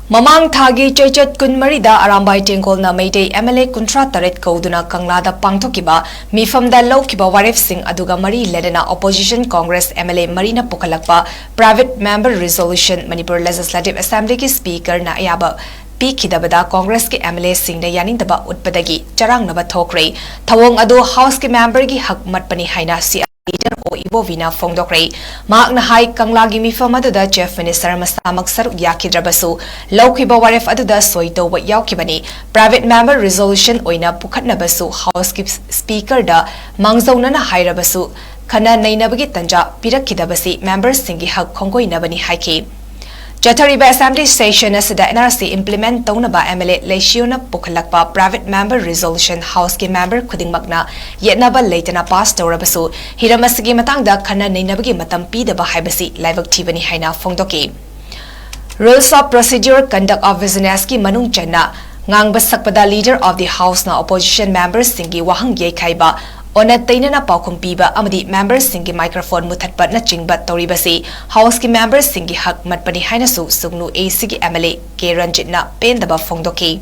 Mamang thagi chechat kunmarida arambai tengkolna meitei MLA kuntra taret kauduna kanglada pangthokiba mifamda laukiba warif sing aduga mari ledena opposition congress MLA marina pukalakpa private member resolution Manipur Legislative Assembly ki speaker na ayaba Pikidabada Congress ke MLA sing na yanindaba utpadagi charangnaba thokre thawong adu house ke member gi hak matpani haina si leader o ibovina fongdokre mak na hai kanglagi mifam aduda chief minister masamak saruk yakidrabasu laukiba warif aduda soito wa yaukibani private member resolution oina pukhatnabasu house ki speaker da mangzauna na hairabasu khana nainabagi tanja pirakidabasi members singi hak khongoinabani haiki Jathariba Assembly Session asida NRC implement taunaba MLA leisiona pukhalakpa private member resolution house ki member khudingmakna yetnaba leitana pass tawrabasu hiramasigi matangda khana neinabagi matam pidaba haibasi laibak thibani haina fongdoki Rules of Procedure Conduct of Business ki manung channa ngangba sakpada leader of the house na opposition members singi wahang yekhaiba Ona tainana paukhum piba amadi members singi microphone muthatpa na chingba toribasi house ki members singi hak matpani hainasu sugnu AC ki MLA 𝗠𝗟𝗔 𝗬𝗔𝗡𝗚𝗔 pendaba fongdoki